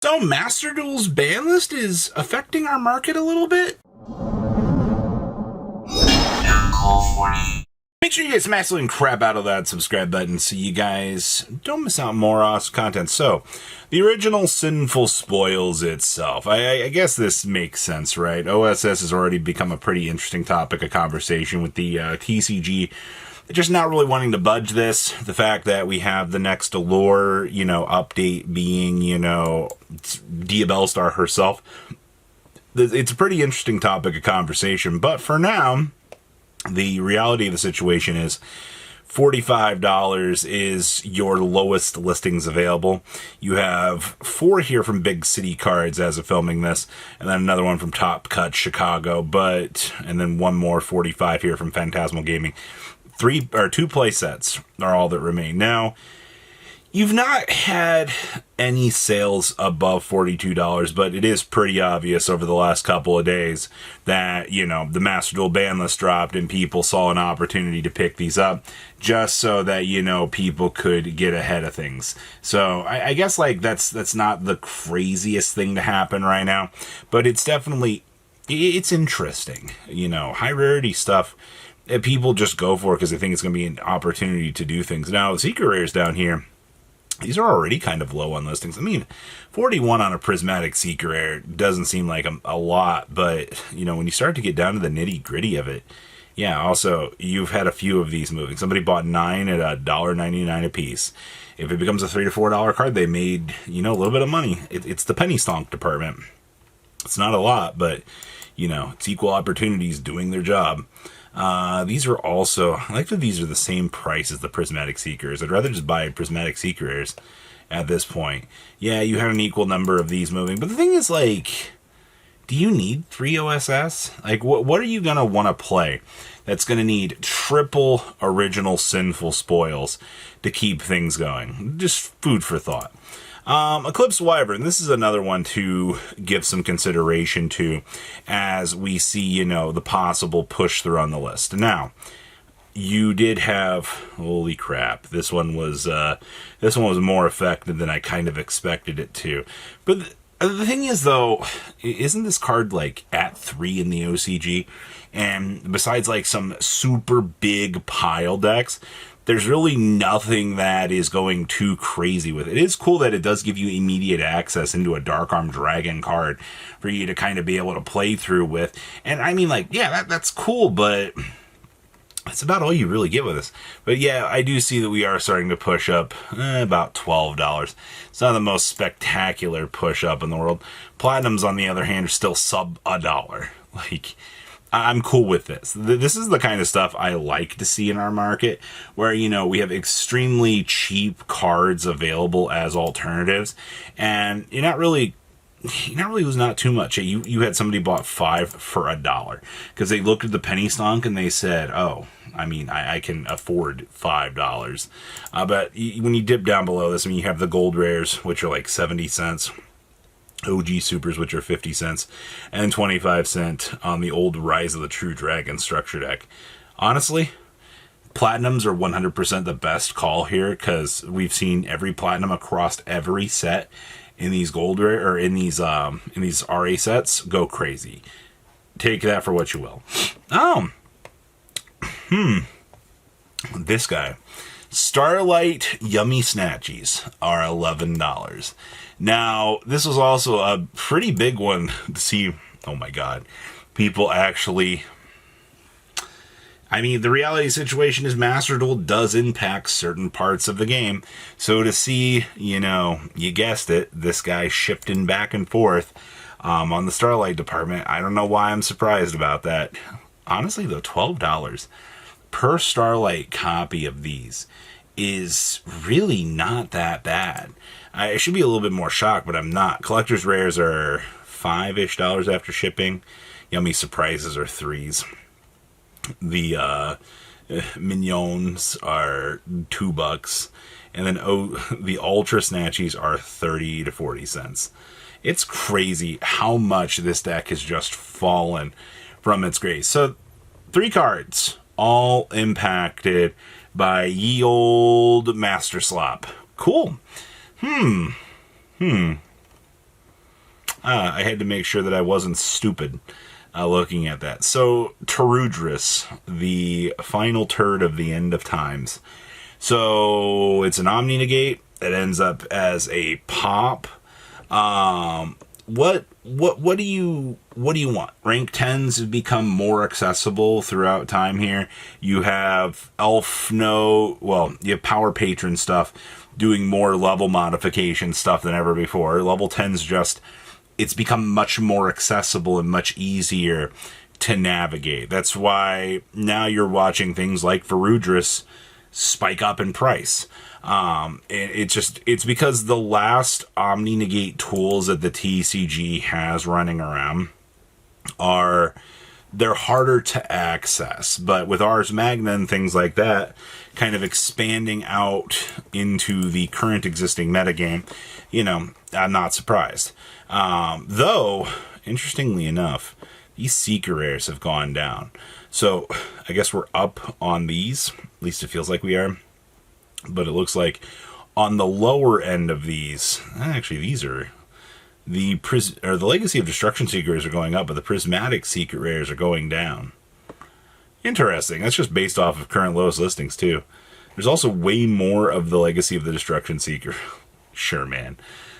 So Master Duel's ban list is affecting our market a little bit. Make sure you guys smash the living crap out of that subscribe button so you guys don't miss out on more awesome content. So, the original Sinful Spoils itself. I guess this makes sense, right? OSS has already become a pretty interesting topic of conversation with the TCG just not really wanting to budge this. The fact that we have the next Allure, update being, Dia Bellstar herself. It's a pretty interesting topic of conversation. But for now, the reality of the situation is $45 is your lowest listings available. You have 4 here from Big City Cards as of filming this, and then another one from Top Cut Chicago, and then one more 45 here from Phantasmal Gaming. 2 play sets are all that remain. Now, you've not had any sales above $42, but it is pretty obvious over the last couple of days that, the Master Duel ban list dropped and people saw an opportunity to pick these up just so that, people could get ahead of things. So I guess that's not the craziest thing to happen right now, but it's definitely, it's interesting, high rarity stuff. People just go for it because they think it's going to be an opportunity to do things. Now, the secret rares down here, these are already kind of low on listings. I mean, 41 on a prismatic secret rare doesn't seem like a lot, but, when you start to get down to the nitty-gritty of it, yeah, also, you've had a few of these moving. Somebody bought 9 at $1.99 a piece. If it becomes a $3 to $4 card, they made, a little bit of money. It's the penny stonk department. It's not a lot, but, it's equal opportunities doing their job. These are also, I like that these are the same price as the Prismatic Seekers. I'd rather just buy Prismatic Seeker Rares at this point. Yeah, you have an equal number of these moving, but the thing is, do you need 3 OSS? What are you going to want to play that's going to need triple original Sinful Spoils to keep things going? Just food for thought. Eclipse Wyvern, this is another one to give some consideration to as we see, the possible push through on the list. Now, you did have, holy crap, this one was more effective than I kind of expected it to. But the thing is, though, isn't this card, at 3 in the OCG? And besides, some super big pile decks, there's really nothing that is going too crazy with it. It is cool that it does give you immediate access into a Dark Arm Dragon card for you to kind of be able to play through with. And I mean, that's cool, but that's about all you really get with this. But yeah, I do see that we are starting to push up about $12. It's not the most spectacular push up in the world. Platinums, on the other hand, are still sub $1. I'm cool with this. This is the kind of stuff I like to see in our market, where, we have extremely cheap cards available as alternatives, and you're not really losing out too much. You had somebody bought 5 for $1 because they looked at the penny stonk and they said, oh, I can afford $5. But when you dip down below this, you have the gold rares, which are 70 cents. OG Supers, which are 50 cents, and 25 cents on the old Rise of the True Dragon structure deck. Honestly, Platinums are 100% the best call here, because we've seen every Platinum across every set in these gold rare, or in these RA sets go crazy. Take that for what you will. This guy. Starlight YummySnatchies are $11. Now, this was also a pretty big one to see. Oh my god. People actually... the reality situation is Master Duel does impact certain parts of the game. So to see, you guessed it, this guy shifting back and forth on the Starlight department, I don't know why I'm surprised about that. Honestly, though, $12 per Starlight copy of these is really not that bad. I should be a little bit more shocked, but I'm not. Collector's rares are $5-ish after shipping. Yummy Surprises are 3s. The Minions are $2. And then the Ultra Snatchies are 30 to 40 cents. It's crazy how much this deck has just fallen from its grace. So, 3 cards, all impacted by ye old Master Slop. Cool. I had to make sure that I wasn't stupid looking at that. So, Varudras, the final turd of the end of times. So, it's an Omni Negate. It ends up as a pop. What do you want? Rank 10s have become more accessible throughout time here. You have you have Power Patron stuff doing more level modification stuff than ever before. Level 10's it's become much more accessible and much easier to navigate. That's why now you're watching things like Varudras spike up in price. It's because the last Omni Negate tools that the TCG has running around they're harder to access. But with Ars Magna and things like that kind of expanding out into the current existing metagame, I'm not surprised. Though, interestingly enough, these Seeker Rares have gone down. So, I guess we're up on these. At least it feels like we are. But it looks like on the lower end of these, actually these are the Legacy of Destruction Seekers are going up, but the Prismatic Secret Rares are going down. Interesting. That's just based off of current lowest listings too. There's also way more of the Legacy of the Destruction Seeker. Sure, man.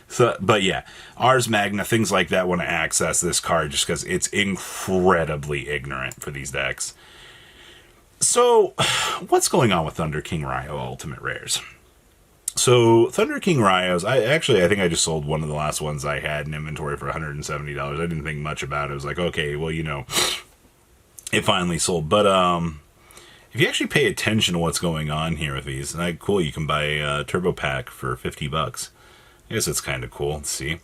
So, but yeah, Ars Magna, things like that want to access this card just because it's incredibly ignorant for these decks. So, what's going on with Thunder King Rai-Oh Ultimate Rares? So, Thunder King Rai-Ohs, I think I just sold one of the last ones I had in inventory for $170. I didn't think much about it. I was like, okay, well, it finally sold. But, if you actually pay attention to what's going on here with these, cool, you can buy a Turbo Pack for $50. I guess it's kind of cool. Let's see.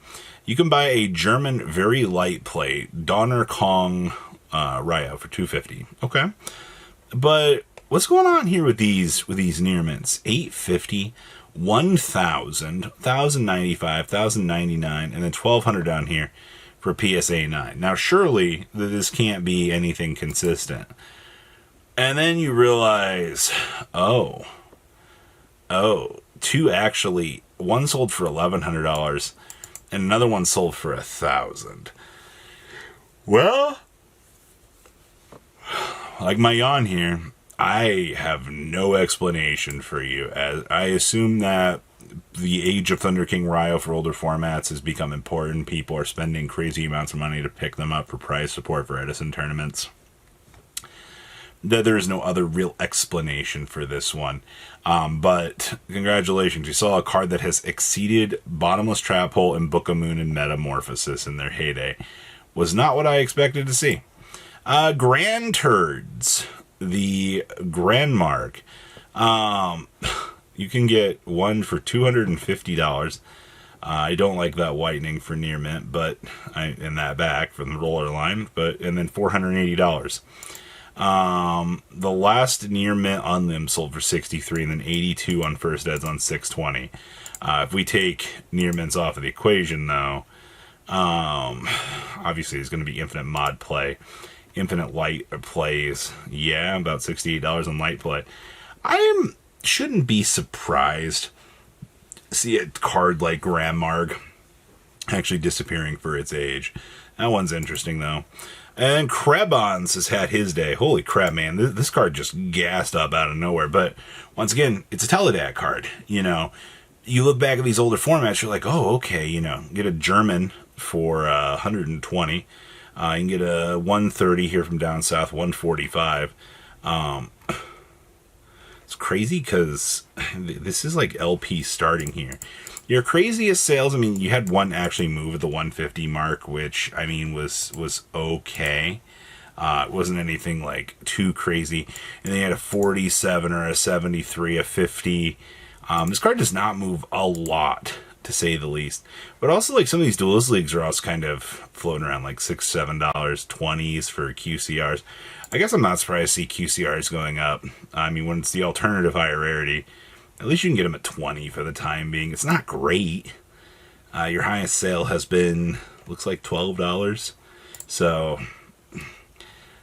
You can buy a German very light plate, Donner Kong Rai-Oh for $250. Okay. But what's going on here with these near mints? $850, $1,000, $1,095, $1,099, and then $1,200 down here for PSA 9. Now, surely this can't be anything consistent. And then you realize, two actually, one sold for $1,100 and another one sold for $1,000. Well, like my yawn here, I have no explanation for you. As I assume that the age of Thunder King Rai-Oh for older formats has become important. People are spending crazy amounts of money to pick them up for prize support for Edison tournaments. That there is no other real explanation for this one. But congratulations, you saw a card that has exceeded Bottomless Trap Hole and Book of Moon and Metamorphosis in their heyday. Was not what I expected to see. Grand Turds, the Granmarg. You can get one for $250. I don't like that whitening for near mint, but in that back from the roller line, and then $480. The last near mint on them sold for $63, and then $82 on first eds on $620. If we take near mints off of the equation, though, obviously there's going to be infinite mod play. Infinite light plays, about $68 on light play. I shouldn't be surprised to see a card like Granmarg actually disappearing for its age. That one's interesting, though. And Krebons has had his day. Holy crap, man. This card just gassed up out of nowhere. But once again, it's a Teledac card. You look back at these older formats, you're like, oh, okay, get a German for $120. You can get a 130 here from down south, 145. It's crazy because this is like LP starting here. Your craziest sales, you had one actually move at the 150 mark, which, was okay. It wasn't anything like too crazy. And then you had a 47 or a 73, a 50. This card does not move a lot, to say the least. But also, like, some of these duelist leagues are also kind of floating around like $6, $7, 20s for QCRs. I guess I'm not surprised to see QCRs going up. When it's the alternative higher rarity, at least you can get them at 20 for the time being. It's not great. Your highest sale has been, looks like $12. So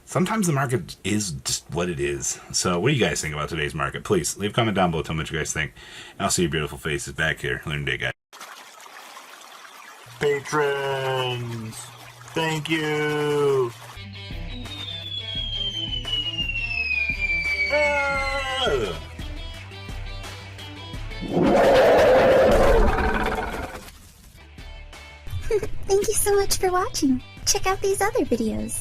sometimes the market is just what it is. So what do you guys think about today's market? Please leave a comment down below. Tell me what you guys think. And I'll see your beautiful faces back here. Learn day, guys. patrons. Thank you. Thank you so much for watching. Check out these other videos.